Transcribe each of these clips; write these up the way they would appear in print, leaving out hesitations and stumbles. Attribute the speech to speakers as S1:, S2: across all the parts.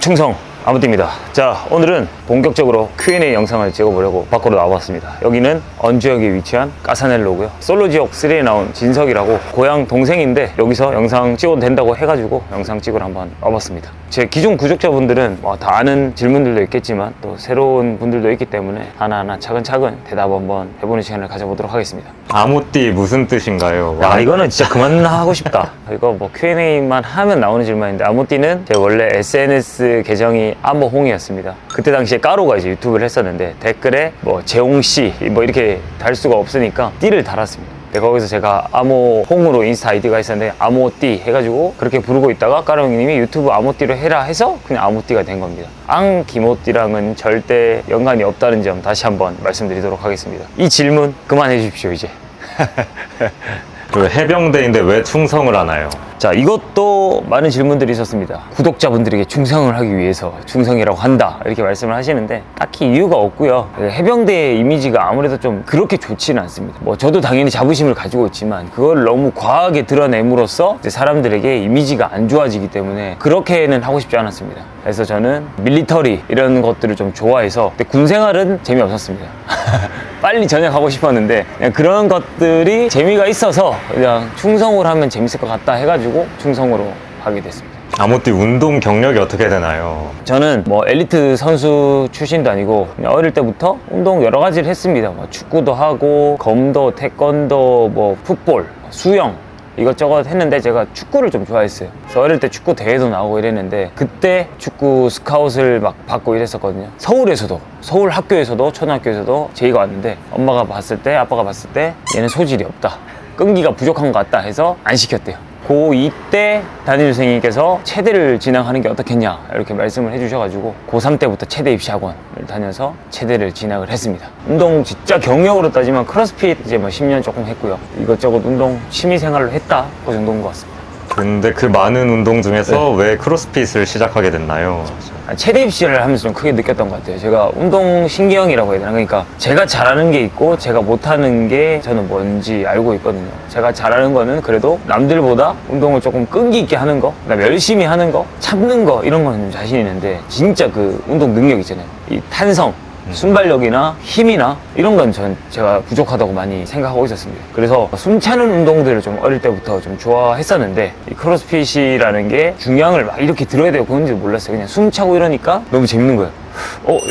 S1: 충성 아무띠입니다. 자, 오늘은 본격적으로 Q&A 영상을 찍어보려고 밖으로 나와봤습니다. 여기는 언주역에 위치한 까사넬로고요. 솔로 지옥 3에 나온 진석이라고 고향 동생인데 여기서 영상 찍어도 된다고 해가지고 영상 찍으러 한번 와봤습니다. 제 기존 구독자분들은 다 아는 질문들도 있겠지만 또 새로운 분들도 있기 때문에 하나하나 차근차근 대답 한번 해보는 시간을 가져보도록 하겠습니다.
S2: 아무띠 무슨 뜻인가요?
S1: 야, 이거는 진짜 그만하고 싶다. 이거 뭐 Q&A만 하면 나오는 질문인데, 아무띠는 제 원래 SNS 계정이 아모홍이었습니다. 그때 당시에 까로가 이제 유튜브를 했었는데 댓글에 뭐 재홍씨 뭐 이렇게 달 수가 없으니까 띠를 달았습니다. 거기서 제가 아모홍으로 인스타 아이디가 있었는데 아모띠 해가지고 그렇게 부르고 있다가 까롱님이 유튜브 아모띠로 해라 해서 그냥 아모띠가 된 겁니다. 앙기모띠랑은 절대 연관이 없다는 점 다시 한번 말씀드리도록 하겠습니다. 이 질문 그만해 주십시오 이제.
S2: 그 해병대인데 왜 충성을 하나요?
S1: 자, 이것도 많은 질문들이 있었습니다. 구독자분들에게 충성을 하기 위해서 충성이라고 한다 이렇게 말씀을 하시는데 딱히 이유가 없고요. 해병대의 이미지가 아무래도 좀 그렇게 좋지는 않습니다. 뭐 저도 당연히 자부심을 가지고 있지만 그걸 너무 과하게 드러냄으로써 이제 사람들에게 이미지가 안 좋아지기 때문에 그렇게는 하고 싶지 않았습니다. 그래서 저는 밀리터리 이런 것들을 좀 좋아해서, 근데 군 생활은 재미없었습니다. 빨리 전역하고 싶었는데 그냥 그런 것들이 재미가 있어서 그냥 충성을 하면 재밌을 것 같다 해가지고 충성으로 하게 됐습니다.
S2: 아무띠 운동 경력이 어떻게 되나요?
S1: 저는 뭐 엘리트 선수 출신도 아니고 그냥 어릴 때부터 운동 여러 가지를 했습니다. 뭐 축구도 하고 검도, 태권도, 뭐 풋볼, 수영 이것저것 했는데 제가 축구를 좀 좋아했어요. 그래서 어릴 때 축구 대회도 나오고 이랬는데 그때 축구 스카웃을 막 받고 이랬었거든요. 서울에서도, 서울 학교에서도, 초등학교에서도 제의가 왔는데 엄마가 봤을 때, 아빠가 봤을 때 얘는 소질이 없다, 끈기가 부족한 것 같다 해서 안 시켰대요. 고2 때 담임 선생님께서 체대를 진학하는 게 어떻겠냐 이렇게 말씀을 해주셔가지고 고3 때부터 체대 입시학원을 다녀서 체대를 진학을 했습니다. 운동 진짜 경력으로 따지면 크로스핏 이제 뭐 10년 조금 했고요. 이것저것 운동 취미생활로 했다 그 정도인 것 같습니다.
S2: 근데 그 많은 운동 중에서 왜 크로스핏을 시작하게 됐나요?
S1: 체대 입시를 하면서 좀 크게 느꼈던 것 같아요. 제가 운동 신기형이라고 해야 되나? 그러니까 제가 잘하는 게 있고 제가 못하는 게 저는 뭔지 알고 있거든요. 제가 잘하는 거는 그래도 남들보다 운동을 조금 끈기 있게 하는 거, 그다음에 열심히 하는 거, 참는 거 이런 거는 좀 자신 있는데 진짜 그 운동 능력 있잖아요. 이 탄성, 순발력이나 힘이나 이런 건 제가 부족하다고 많이 생각하고 있었습니다. 그래서 숨차는 운동들을 좀 어릴 때부터 좀 좋아했었는데 이 크로스핏이라는 게 중량을 막 이렇게 들어야 되고 그런지 몰랐어요. 그냥 숨차고 이러니까 너무 재밌는 거예요.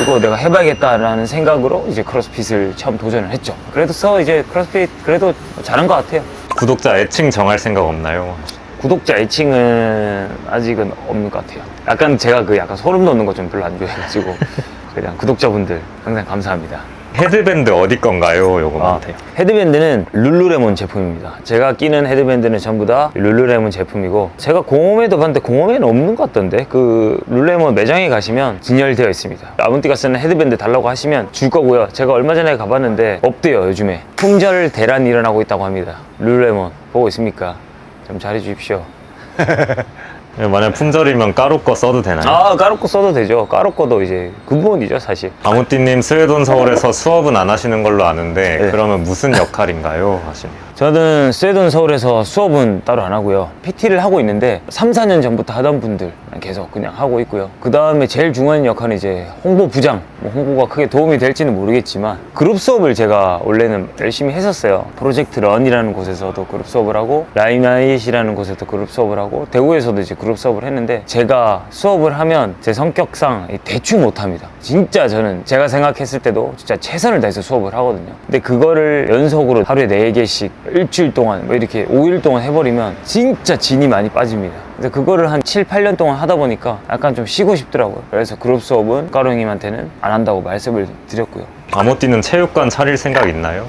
S1: 이거 내가 해봐야겠다라는 생각으로 이제 크로스핏을 처음 도전을 했죠. 그래서 이제 크로스핏 그래도 잘한 것 같아요.
S2: 구독자 애칭 정할 생각 없나요?
S1: 구독자 애칭은 아직은 없는 것 같아요. 약간 제가 그 약간 소름 돋는 거 좀 별로 안 좋아해가지고 그냥 구독자분들 항상 감사합니다.
S2: 헤드밴드 어디 건가요? 요거
S1: 헤드밴드는 룰루레몬 제품입니다. 제가 끼는 헤드밴드는 전부 다 룰루레몬 제품이고, 제가 공홈에도 봤는데 공홈에는 없는 것 같던데 그 룰루레몬 매장에 가시면 진열되어 있습니다. 아무띠가 쓰는 헤드밴드 달라고 하시면 줄 거고요. 제가 얼마 전에 가봤는데 없대요. 요즘에 품절 대란이 일어나고 있다고 합니다. 룰루레몬 보고 있습니까? 좀 잘해 주십시오.
S2: 만약 품절이면 까로 거 써도 되나요?
S1: 까로 거 써도 되죠. 까로 거도 이제 근본이죠 사실.
S2: 아무띠님 스웨덴 서울에서 수업은 안 하시는 걸로 아는데
S1: 네.
S2: 그러면 무슨 역할인가요? 하시면
S1: 저는 스웨덴 서울에서 수업은 따로 안 하고요. PT를 하고 있는데 3, 4년 전부터 하던 분들 계속 그냥 하고 있고요. 그 다음에 제일 중요한 역할은 이제 홍보부장. 홍보가 크게 도움이 될지는 모르겠지만 그룹 수업을 제가 원래는 열심히 했었어요. 프로젝트 런이라는 곳에서도 그룹 수업을 하고 라임나잇이라는 곳에서도 그룹 수업을 하고 대구에서도 이제 그룹 수업을 했는데, 제가 수업을 하면 제 성격상 대충 못합니다. 진짜 저는 제가 생각했을 때도 진짜 최선을 다해서 수업을 하거든요. 근데 그거를 연속으로 하루에 4개씩 일주일 동안 뭐 이렇게 5일 동안 해버리면 진짜 진이 많이 빠집니다. 그래서 그거를 한 7, 8년 동안 하다 보니까 약간 좀 쉬고 싶더라고요. 그래서 그룹 수업은 까롱님한테는 안 한다고 말씀을 드렸고요.
S2: 아무띠는 체육관 차릴 생각 있나요?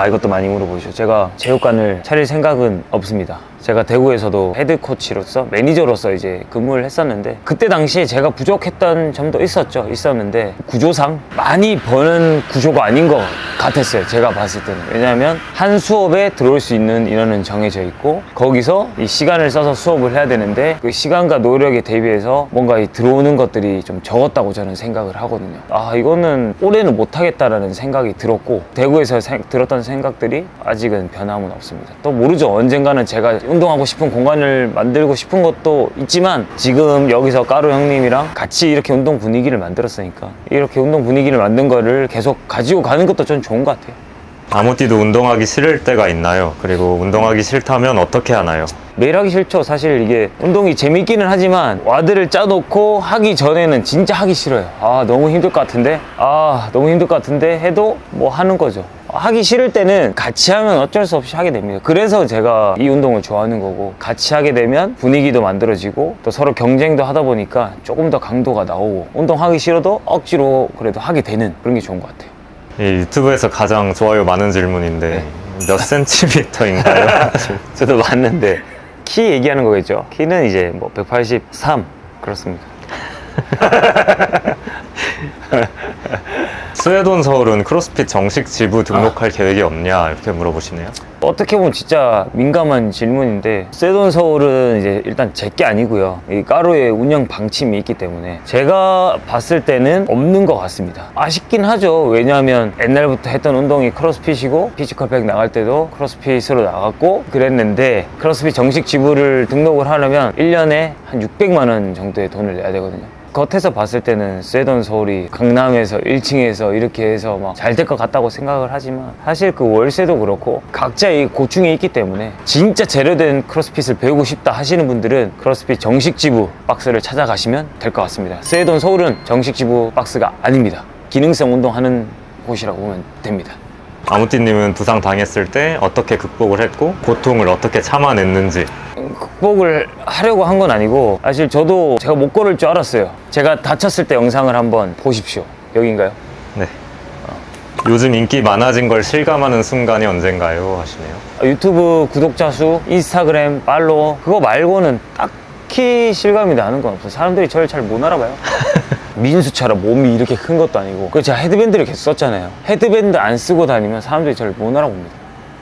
S1: 이것도 많이 물어보시죠. 제가 체육관을 차릴 생각은 없습니다. 제가 대구에서도 헤드 코치로서 매니저로서 이제 근무를 했었는데 그때 당시에 제가 부족했던 점도 있었는데 구조상 많이 버는 구조가 아닌 것 같았어요. 제가 봤을 때는. 왜냐하면 한 수업에 들어올 수 있는 인원은 정해져 있고 거기서 이 시간을 써서 수업을 해야 되는데 그 시간과 노력에 대비해서 뭔가 이 들어오는 것들이 좀 적었다고 저는 생각을 하거든요. 이거는 올해는 못하겠다라는 생각이 들었고, 대구에서 들었던 생각들이 아직은 변함은 없습니다. 또 모르죠. 언젠가는 제가 운동하고 싶은 공간을 만들고 싶은 것도 있지만 지금 여기서 까루 형님이랑 같이 이렇게 운동 분위기를 만들었으니까 이렇게 운동 분위기를 만든 거를 계속 가지고 가는 것도 전 좋은 것 같아요.
S2: 아무띠도 운동하기 싫을 때가 있나요? 그리고 운동하기 싫다면 어떻게 하나요?
S1: 매일 하기 싫죠. 사실 이게 운동이 재밌기는 하지만 와드를 짜놓고 하기 전에는 진짜 하기 싫어요. 아 너무 힘들 것 같은데 너무 힘들 것 같은데 해도 뭐 하는 거죠. 하기 싫을 때는 같이 하면 어쩔 수 없이 하게 됩니다. 그래서 제가 이 운동을 좋아하는 거고, 같이 하게 되면 분위기도 만들어지고 또 서로 경쟁도 하다 보니까 조금 더 강도가 나오고, 운동하기 싫어도 억지로 그래도 하게 되는 그런 게 좋은 것 같아요.
S2: 이 유튜브에서 가장 좋아요 많은 질문인데 몇 센티미터인가요?
S1: 저도 맞는데 키 얘기하는 거겠죠. 키는 이제 뭐 183 그렇습니다.
S2: 스웨돈 서울은 크로스핏 정식 지부 등록할 계획이 없냐 이렇게 물어보시네요.
S1: 어떻게 보면 진짜 민감한 질문인데, 세돈 서울은 이제 일단 제 게 아니고요. 이 까루의 운영 방침이 있기 때문에 제가 봤을 때는 없는 것 같습니다. 아쉽긴 하죠. 왜냐하면 옛날부터 했던 운동이 크로스핏이고, 피지컬백 나갈 때도 크로스핏으로 나갔고 그랬는데, 크로스핏 정식 지부를 등록을 하려면 1년에 한 600만 원 정도의 돈을 내야 되거든요. 겉에서 봤을 때는 스웨돈 서울이 강남에서 1층에서 이렇게 해서 막 잘 될 것 같다고 생각을 하지만, 사실 그 월세도 그렇고 각자의 고충이 있기 때문에 진짜 제대로된 크로스핏을 배우고 싶다 하시는 분들은 크로스핏 정식 지부 박스를 찾아가시면 될 것 같습니다. 스웨돈 서울은 정식 지부 박스가 아닙니다. 기능성 운동하는 곳이라고 보면 됩니다.
S2: 아무띠님은 부상 당했을 때 어떻게 극복을 했고 고통을 어떻게 참아냈는지.
S1: 극복을 하려고 한 건 아니고, 사실 저도 제가 못 걸을 줄 알았어요. 제가 다쳤을 때 영상을 한번 보십시오. 여기인가요?
S2: 네. 요즘 인기 많아진 걸 실감하는 순간이 언젠가요? 하시네요.
S1: 유튜브 구독자 수, 인스타그램 팔로워, 그거 말고는 딱히 실감이 나는 건 없어요. 사람들이 저를 잘 못 알아봐요. 민수처럼 몸이 이렇게 큰 것도 아니고. 그래서 제가 헤드밴드를 계속 썼잖아요. 헤드밴드 안 쓰고 다니면 사람들이 저를 못 알아봅니다.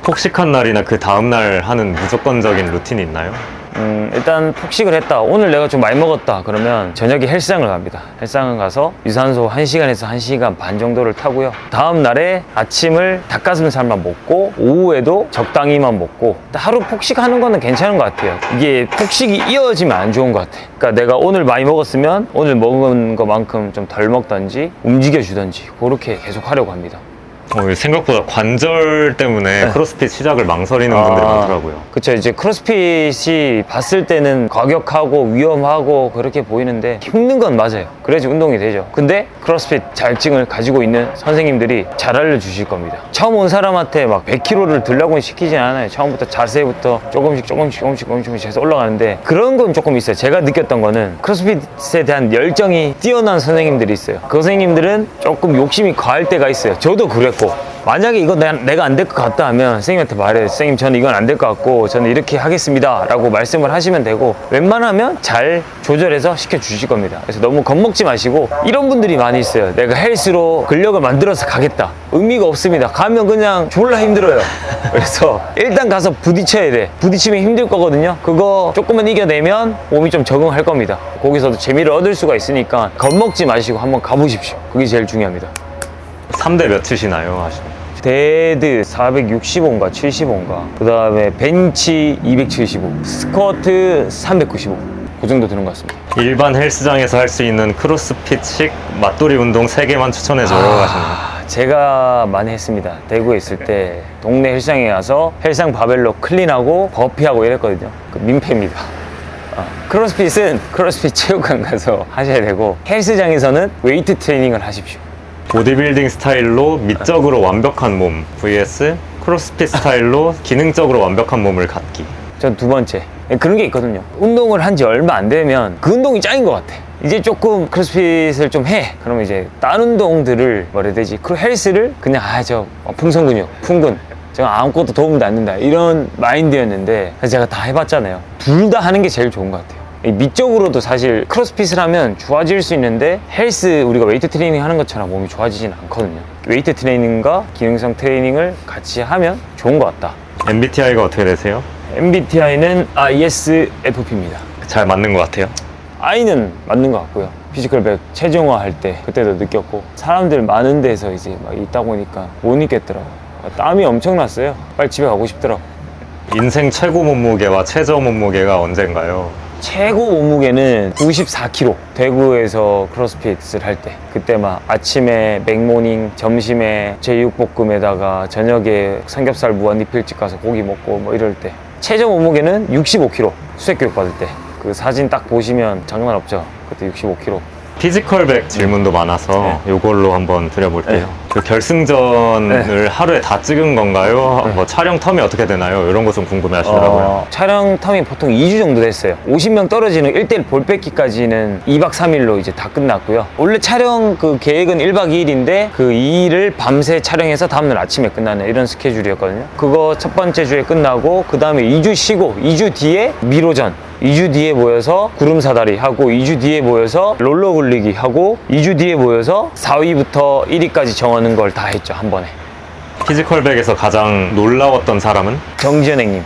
S2: 폭식한 날이나 그 다음날 하는 무조건적인 루틴이 있나요?
S1: 일단 폭식을 했다, 오늘 내가 좀 많이 먹었다 그러면 저녁에 헬스장을 갑니다. 헬스장을 가서 유산소 1시간에서 1시간 반 정도를 타고요. 다음 날에 아침을 닭가슴살만 먹고 오후에도 적당히만 먹고, 하루 폭식하는 거는 괜찮은 것 같아요. 이게 폭식이 이어지면 안 좋은 것 같아. 그러니까 내가 오늘 많이 먹었으면 오늘 먹은 것만큼 좀 덜 먹던지 움직여주던지 그렇게 계속 하려고 합니다.
S2: 생각보다 관절 때문에 크로스핏 시작을 망설이는 분들이 많더라고요.
S1: 그쵸. 이제 크로스핏이 봤을 때는 과격하고 위험하고 그렇게 보이는데 힘든 건 맞아요. 그래야지 운동이 되죠. 근데 크로스핏 자격증을 가지고 있는 선생님들이 잘 알려주실 겁니다. 처음 온 사람한테 막 100kg를 들라고는 시키지 않아요. 처음부터 자세부터 조금씩 해서 올라가는데, 그런 건 조금 있어요. 제가 느꼈던 거는 크로스핏에 대한 열정이 뛰어난 선생님들이 있어요. 그 선생님들은 조금 욕심이 과할 때가 있어요. 저도 그랬고, 만약에 이거 내가 안 될 것 같다 하면 선생님한테 말해요. 선생님, 저는 이건 안 될 것 같고 저는 이렇게 하겠습니다 라고 말씀을 하시면 되고, 웬만하면 잘 조절해서 시켜주실 겁니다. 그래서 너무 겁먹지 마시고, 이런 분들이 많이 있어요. 내가 헬스로 근력을 만들어서 가겠다. 의미가 없습니다. 가면 그냥 졸라 힘들어요. 그래서 일단 가서 부딪혀야 돼. 부딪히면 힘들 거거든요. 그거 조금만 이겨내면 몸이 좀 적응할 겁니다. 거기서도 재미를 얻을 수가 있으니까 겁먹지 마시고 한번 가보십시오. 그게 제일 중요합니다.
S2: 3대 몇이시나요? 하시네요.
S1: 데드 465인가 75인가, 그 다음에 벤치 275, 스쿼트 395, 그 정도 드는 것 같습니다.
S2: 일반 헬스장에서 할 수 있는 크로스핏식 맛돌이 운동 3개만 추천해줘요 하시네요.
S1: 제가 많이 했습니다. 대구에 있을 때 동네 헬스장에 가서 헬스장 바벨로 클린하고 버피하고 이랬거든요. 그 민폐입니다. 크로스핏은 크로스핏 체육관 가서 하셔야 되고, 헬스장에서는 웨이트 트레이닝을 하십시오.
S2: 보디빌딩 스타일로 미적으로 완벽한 몸 vs 크로스핏 스타일로 기능적으로 완벽한 몸을 갖기.
S1: 전 두 번째. 그런 게 있거든요. 운동을 한 지 얼마 안 되면 그 운동이 짱인 것 같아. 이제 조금 크로스핏을 좀 해. 그러면 이제 다른 운동들을 뭐라 해야 되지? 헬스를 그냥 풍선 근육, 풍근, 제가 아무것도 도움도 안 된다, 이런 마인드였는데, 제가 다 해봤잖아요. 둘 다 하는 게 제일 좋은 것 같아요. 미적으로도 사실 크로스핏을 하면 좋아질 수 있는데, 헬스 우리가 웨이트 트레이닝 하는 것처럼 몸이 좋아지진 않거든요. 웨이트 트레이닝과 기능성 트레이닝을 같이 하면 좋은 것 같다.
S2: MBTI가 어떻게 되세요?
S1: MBTI는 ISFP입니다.
S2: 잘 맞는 것 같아요.
S1: I는 맞는 것 같고요. 피지컬백 체중화 할 때 그때도 느꼈고, 사람들 많은 데서 이제 막 있다 보니까 못 있겠더라고요. 땀이 엄청 났어요. 빨리 집에 가고 싶더라고.
S2: 인생 최고 몸무게와 최저 몸무게가 언젠가요?
S1: 최고 몸무게는 94kg. 대구에서 크로스핏을 할 때. 그때 막 아침에 맥모닝, 점심에 제육볶음에다가 저녁에 삼겹살 무한리필집 가서 고기 먹고 뭐 이럴 때. 최저 몸무게는 65kg. 수액교육 받을 때. 그 사진 딱 보시면 장난 없죠. 그때 65kg.
S2: 피지컬백 질문도 많아서 이걸로 한번 드려볼게요.
S1: 네.
S2: 그 결승전을 하루에 다 찍은 건가요? 뭐 촬영 텀이 어떻게 되나요? 이런 거 좀 궁금해 하시더라고요.
S1: 촬영 텀이 보통 2주 정도 됐어요. 50명 떨어지는 1대1 볼 뺏기까지는 2박 3일로 이제 다 끝났고요. 원래 촬영 그 계획은 1박 2일인데 그 2일을 밤새 촬영해서 다음날 아침에 끝나는 이런 스케줄이었거든요. 그거 첫 번째 주에 끝나고 그 다음에 2주 쉬고 2주 뒤에 미로전 2주 뒤에 모여서 구름사다리 하고 2주 뒤에 모여서 롤러 굴리기 하고 2주 뒤에 모여서 4위부터 1위까지 정하는 걸 다 했죠, 한 번에.
S2: 피지컬백에서 가장 놀라웠던 사람은?
S1: 정지현 형님.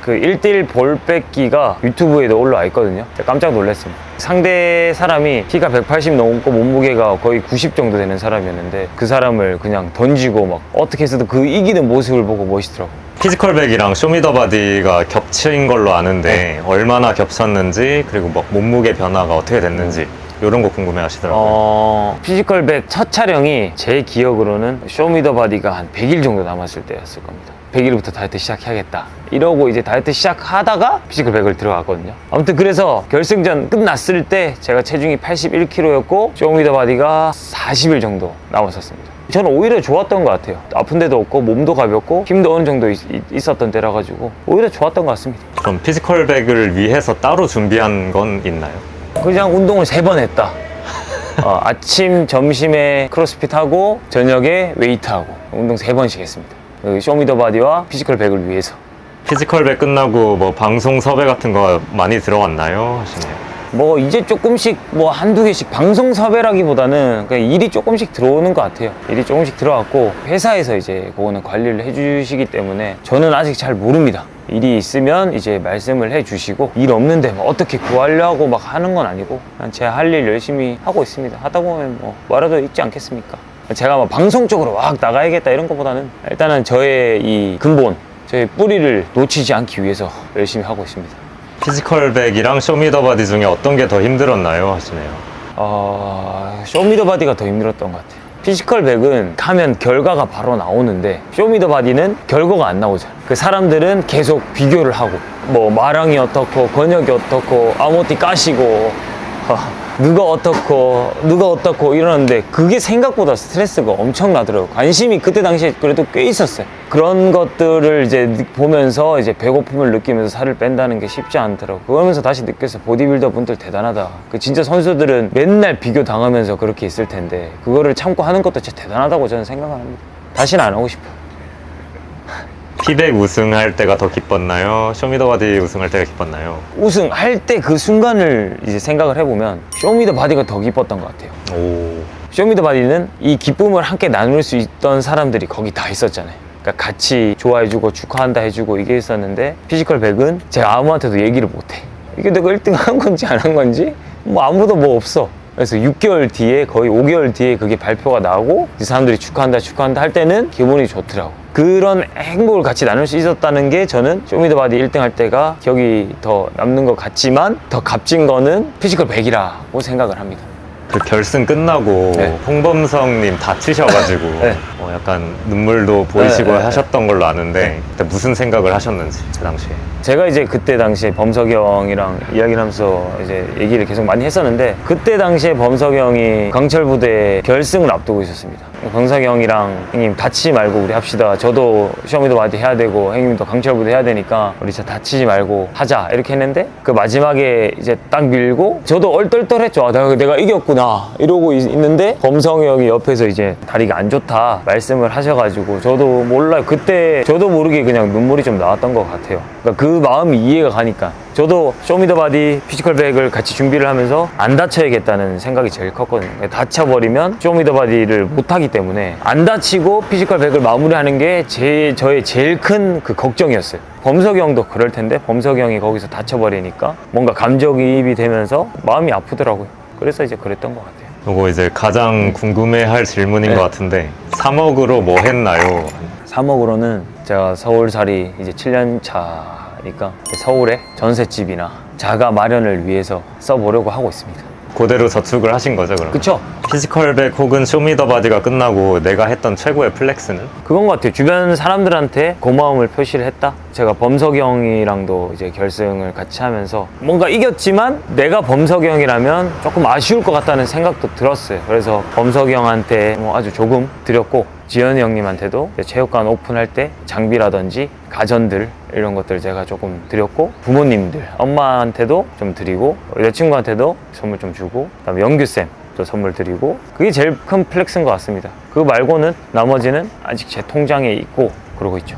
S1: 그 1대1 볼 뺏기가 유튜브에도 올라와 있거든요. 깜짝 놀랐습니다. 상대 사람이 키가 180 넘고 몸무게가 거의 90 정도 되는 사람이었는데 그 사람을 그냥 던지고 막 어떻게 해서든 그 이기는 모습을 보고 멋있더라고요.
S2: 피지컬백이랑 쇼미더바디가 겹친 걸로 아는데 얼마나 겹쳤는지 그리고 막 몸무게 변화가 어떻게 됐는지 이런 거 궁금해 하시더라고요.
S1: 피지컬백 첫 촬영이 제 기억으로는 쇼미더바디가 한 100일 정도 남았을 때였을 겁니다. 100일부터 다이어트 시작해야겠다 이러고 이제 다이어트 시작하다가 피지컬백을 들어갔거든요. 아무튼 그래서 결승전 끝났을 때 제가 체중이 81kg였고 쇼미더바디가 40일 정도 남았었습니다. 저는 오히려 좋았던 것 같아요. 아픈 데도 없고 몸도 가볍고 힘도 어느 정도 있었던 때라 가지고 오히려 좋았던 것 같습니다.
S2: 그럼 피지컬백을 위해서 따로 준비한 건 있나요?
S1: 그냥 운동을 3번 했다. 아침, 점심에 크로스핏 하고 저녁에 웨이트 하고 운동 3번씩 했습니다. 쇼미더바디와 피지컬백을 위해서.
S2: 피지컬백 끝나고 뭐 방송 섭외 같은 거 많이 들어왔나요? 하시네요.
S1: 뭐 이제 조금씩 뭐 한두 개씩 방송 섭외라기보다는 그냥 일이 조금씩 들어오는 것 같아요. 일이 조금씩 들어왔고 회사에서 이제 그거는 관리를 해주시기 때문에 저는 아직 잘 모릅니다. 일이 있으면 이제 말씀을 해주시고 일 없는데 뭐 어떻게 구하려고 막 하는 건 아니고 그냥 제 할 일 열심히 하고 있습니다. 하다 보면 뭐 뭐라도 있지 않겠습니까? 제가 막 방송 쪽으로 막 나가야겠다 이런 것보다는 일단은 저의 이 근본, 저의 뿌리를 놓치지 않기 위해서 열심히 하고 있습니다.
S2: 피지컬백이랑 쇼미더바디 중에 어떤 게 더 힘들었나요? 하시네요.
S1: 쇼미더바디가 더 힘들었던 것 같아요. 피지컬백은 하면 결과가 바로 나오는데 쇼미더바디는 결과가 안 나오잖아요. 그 사람들은 계속 비교를 하고 뭐 마랑이 어떻고 권혁이 어떻고 아모티 까시고 누가 어떻고 이러는데 그게 생각보다 스트레스가 엄청나더라고요. 관심이 그때 당시에 그래도 꽤 있었어요. 그런 것들을 이제 보면서 이제 배고픔을 느끼면서 살을 뺀다는 게 쉽지 않더라고요. 그러면서 다시 느껴서 보디빌더 분들 대단하다. 그 진짜 선수들은 맨날 비교 당하면서 그렇게 있을 텐데 그거를 참고 하는 것도 진짜 대단하다고 저는 생각을 합니다. 다시는 안 하고 싶어요.
S2: 피백 우승할 때가 더 기뻤나요? 쇼미더바디 우승할 때가 기뻤나요?
S1: 우승할 때 그 순간을 이제 생각을 해보면 쇼미더바디가 더 기뻤던 것 같아요.
S2: 오.
S1: 쇼미더바디는 이 기쁨을 함께 나눌 수 있던 사람들이 거기 다 있었잖아요. 그러니까 같이 좋아해주고 축하한다 해주고 이게 있었는데 피지컬백은 제가 아무한테도 얘기를 못해. 이게 내가 1등 한 건지 안 한 건지 뭐 아무도 뭐 없어. 그래서 6개월 뒤에 거의 5개월 뒤에 그게 발표가 나오고 이 사람들이 축하한다 할 때는 기분이 좋더라고. 그런 행복을 같이 나눌 수 있었다는 게 저는 쇼미더바디 1등 할 때가 기억이 더 남는 것 같지만 더 값진 거는 피지컬백이라고 생각을 합니다.
S2: 그 결승 끝나고
S1: 네.
S2: 홍범성님 다치셔가지고
S1: 네.
S2: 약간 눈물도 보이시고
S1: 네.
S2: 하셨던 걸로 아는데 그때 무슨 생각을 하셨는지 그 당시에.
S1: 제가 이제 그때 당시에 범석이 형이랑 이야기를 하면서 이제 얘기를 계속 많이 했었는데 그때 당시에 범석이 형이 강철부대 결승을 앞두고 있었습니다. 범석이 형이랑 형님 다치지 말고 우리 합시다. 저도 쇼미더바디 해야 되고 형님도 강철부대 해야 되니까 우리 진짜 다치지 말고 하자 이렇게 했는데 그 마지막에 이제 딱 밀고 저도 얼떨떨했죠. 아, 내가 이겼구나 이러고 있는데 범석이 형이 옆에서 이제 다리가 안 좋다 말씀을 하셔가지고 저도 몰라요. 그때 저도 모르게 그냥 눈물이 좀 나왔던 것 같아요. 그러니까 그 마음이 이해가 가니까 저도 쇼미더바디 피지컬백을 같이 준비를 하면서 안 다쳐야겠다는 생각이 제일 컸거든요. 다쳐버리면 쇼미더바디를 못하기 때문에 안 다치고 피지컬백을 마무리하는 게 저의 제일 큰 그 걱정이었어요. 범석이 형도 그럴 텐데 범석이 형이 거기서 다쳐버리니까 뭔가 감정이입이 되면서 마음이 아프더라고요. 그래서 이제 그랬던 것 같아요.
S2: 이거 이제 가장 궁금해할 질문인
S1: 네.
S2: 것 같은데 3억으로 뭐 했나요?
S1: 3억으로는 제가 서울살이 이제 7년 차니까 서울에 전셋집이나 자가 마련을 위해서 써보려고 하고 있습니다.
S2: 그대로 저축을 하신 거죠, 그럼?
S1: 그쵸?
S2: 피지컬백 혹은 쇼미더바디가 끝나고 내가 했던 최고의 플렉스는?
S1: 그건 것 같아요. 주변 사람들한테 고마움을 표시를 했다. 제가 범석이 형이랑도 이제 결승을 같이 하면서 뭔가 이겼지만 내가 범석이 형이라면 조금 아쉬울 것 같다는 생각도 들었어요. 그래서 범석이 형한테 뭐 아주 조금 드렸고, 지현이 형님한테도 체육관 오픈할 때 장비라든지 가전들 이런 것들 제가 조금 드렸고, 부모님들, 엄마한테도 좀 드리고, 여자친구한테도 선물 좀 주고, 그다음에 영규쌤 또 선물 드리고, 그게 제일 큰 플렉스인 것 같습니다. 그거 말고는 나머지는 아직 제 통장에 있고 그러고 있죠.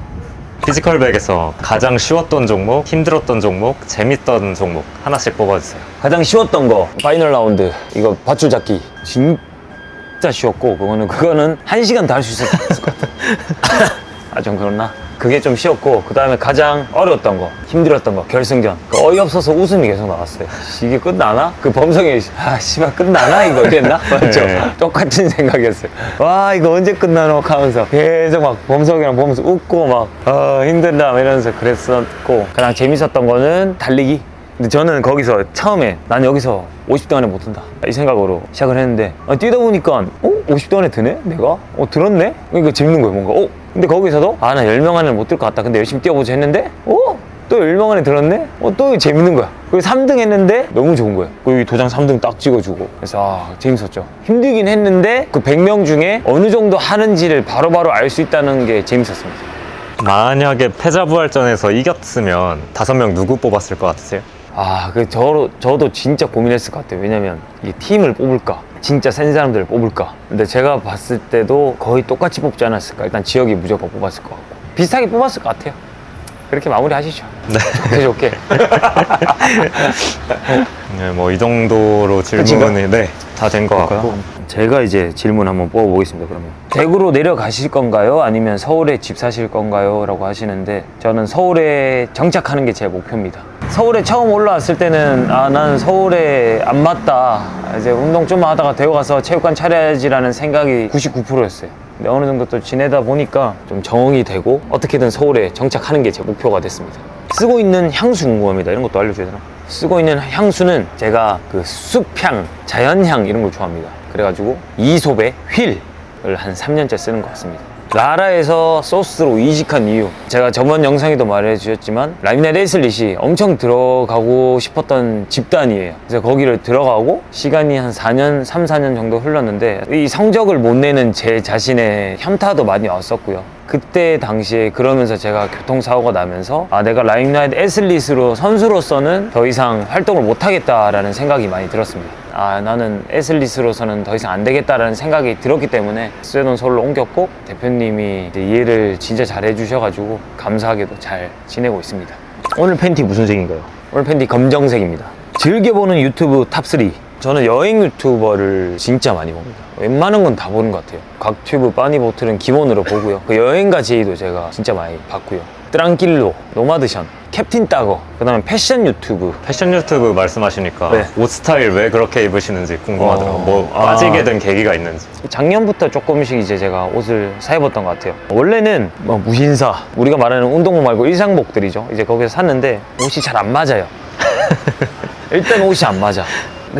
S2: 피지컬백에서 가장 쉬웠던 종목, 힘들었던 종목, 재밌던 종목 하나씩 뽑아주세요.
S1: 가장 쉬웠던 거 파이널 라운드 이거 밧줄 잡기 진짜 쉬웠고, 그거는 1시간 다 할 수 있었을 것 같아. 아, 좀 그렇나? 그게 좀 쉬웠고, 그 다음에 가장 어려웠던 거, 힘들었던 거, 결승전. 어이없어서 웃음이 계속 나왔어요. 이게 끝나나? 그 범성이, 아, 씨발, 끝나나? 이거 이랬나? 맞죠?
S2: 네.
S1: 똑같은 생각이었어요. 와, 이거 언제 끝나노? 하면서 계속 막 범석이랑 보면서 웃고 막, 힘들다, 이러면서 그랬었고, 가장 재밌었던 거는 달리기. 근데 저는 거기서 처음에 난 여기서 50등 안에 못 든다 이 생각으로 시작을 했는데, 뛰다 보니까 50등 안에 드네? 내가? 들었네? 그러니까 재밌는 거예요, 뭔가. 근데 거기서도 나 10명 안에 못 들 것 같다. 근데 열심히 뛰어보자 했는데 또 10명 안에 들었네? 또 재밌는 거야. 그리고 3등 했는데 너무 좋은 거예요. 그리고 도장 3등 딱 찍어주고. 그래서 재밌었죠. 힘들긴 했는데 그 100명 중에 어느 정도 하는지를 바로바로 알 수 있다는 게 재밌었습니다.
S2: 만약에 패자부활전에서 이겼으면 5명 누구 뽑았을 것 같으세요?
S1: 저도 진짜 고민했을 것 같아요. 왜냐면 이 팀을 뽑을까? 진짜 센 사람들을 뽑을까? 근데 제가 봤을 때도 거의 똑같이 뽑지 않았을까? 일단 지역이 무조건 뽑았을 것 같고. 비슷하게 뽑았을 것 같아요. 그렇게 마무리 하시죠.
S2: 네.
S1: 좋게.
S2: 네, 뭐 이 정도로 질문이 다 된 것 같고요.
S1: 제가 이제 질문 한번 뽑아보겠습니다. 그러면 대구로 내려가실 건가요? 아니면 서울에 집 사실 건가요? 라고 하시는데, 저는 서울에 정착하는 게 제 목표입니다. 서울에 처음 올라왔을 때는 나는 서울에 안 맞다, 이제 운동 좀 하다가 대구 가서 체육관 차려야지라는 생각이 99%였어요. 근데 어느 정도 또 지내다 보니까 좀 정이 되고 어떻게든 서울에 정착하는 게 제 목표가 됐습니다. 쓰고 있는 향수 궁금합니다. 이런 것도 알려줘야 되나? 쓰고 있는 향수는 제가 그 숲향, 자연향 이런 걸 좋아합니다. 그래가지고 이솝의 휠을 한 3년째 쓰는 것 같습니다. 라라에서 소스로 이직한 이유, 제가 저번 영상에도 말해주셨지만 라미넷 에슬릿이 엄청 들어가고 싶었던 집단이에요. 그래서 거기를 들어가고 시간이 한 4년, 3, 4년 정도 흘렀는데 이 성적을 못 내는 제 자신의 현타도 많이 왔었고요. 그때 당시에 그러면서 제가 교통사고가 나면서 내가 라임라이트 애슬릿으로 선수로서는 더 이상 활동을 못하겠다라는 생각이 많이 들었습니다. 나는 애슬릿으로서는 더 이상 안 되겠다라는 생각이 들었기 때문에 스웨덴 서울로 옮겼고, 대표님이 이제 이해를 진짜 잘 해주셔가지고 감사하게도 잘 지내고 있습니다. 오늘 팬티 무슨 색인가요? 오늘 팬티 검정색입니다. 즐겨보는 유튜브 탑3. 저는 여행 유튜버를 진짜 많이 봅니다. 웬만한 건 다 보는 것 같아요. 각튜브, 빠니보틀은 기본으로 보고요. 그 여행가 제이도 제가 진짜 많이 봤고요. 트랑킬로, 노마드션, 캡틴 따거, 그 다음에 패션 유튜브.
S2: 패션 유튜브 말씀하시니까
S1: 네.
S2: 옷 스타일 왜 그렇게 입으시는지 궁금하더라고요. 빠지게 된 계기가 있는지.
S1: 작년부터 조금씩 이제 제가 옷을 사입었던 것 같아요. 원래는 무신사, 우리가 말하는 운동복 말고 일상복들이죠. 이제 거기서 샀는데 옷이 잘 안 맞아요. 일단 옷이 안 맞아.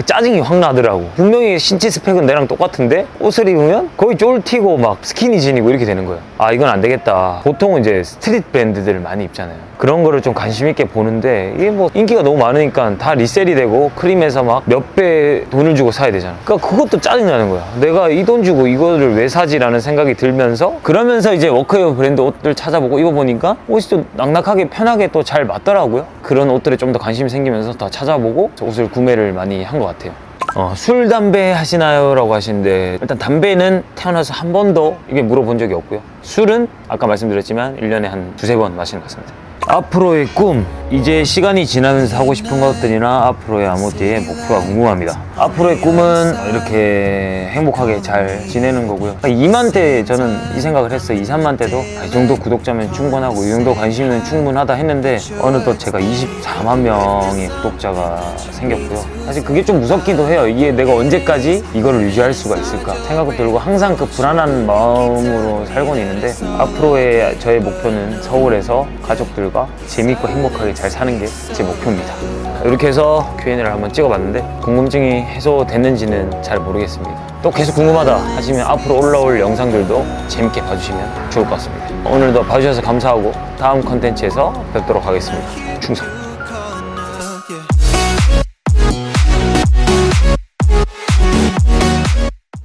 S1: 짜증이 확 나더라고. 분명히 신체 스펙은 내랑 똑같은데 옷을 입으면 거의 쫄티고 막 스키니진이고 이렇게 되는 거예요. 이건 안 되겠다. 보통은 이제 스트릿 브랜드들을 많이 입잖아요. 그런 거를 좀 관심 있게 보는데, 이게 뭐 인기가 너무 많으니까 다 리셀이 되고 크림에서 막 몇 배 돈을 주고 사야 되잖아. 그러니까 그것도 짜증나는 거야. 내가 이 돈 주고 이거를 왜 사지라는 생각이 들면서, 그러면서 이제 워크웨어 브랜드 옷들 찾아보고 입어보니까 옷이 좀 낙낙하게 편하게 또 잘 맞더라고요. 그런 옷들에 좀 더 관심이 생기면서 더 찾아보고 옷을 구매를 많이 한 것 같아요. 술, 담배 하시나요? 라고 하시는데, 일단 담배는 태어나서 한 번도 이게 물어본 적이 없고요. 술은 아까 말씀드렸지만 1년에 한 두세 번 마시는 것 같습니다. 앞으로의 꿈, 이제 시간이 지나면서 하고 싶은 것들이나 앞으로의 아모띠의 목표가 궁금합니다. 앞으로의 꿈은 이렇게 행복하게 잘 지내는 거고요. 2만 때 저는 이 생각을 했어요. 2, 3만 때도 이 정도 구독자면 충분하고 이 정도 관심은 충분하다 했는데 어느덧 제가 24만 명의 구독자가 생겼고요. 사실 그게 좀 무섭기도 해요. 이게 내가 언제까지 이거를 유지할 수가 있을까 생각도 들고 항상 그 불안한 마음으로 살고는 있는데 앞으로의 저의 목표는 서울에서 가족들과 재밌고 행복하게 잘 사는 게 제 목표입니다. 이렇게 해서 Q&A를 한번 찍어봤는데 궁금증이 해소됐는지는 잘 모르겠습니다. 또 계속 궁금하다 하시면 앞으로 올라올 영상들도 재밌게 봐주시면 좋을 것 같습니다. 오늘도 봐주셔서 감사하고 다음 컨텐츠에서 뵙도록 하겠습니다. 충성!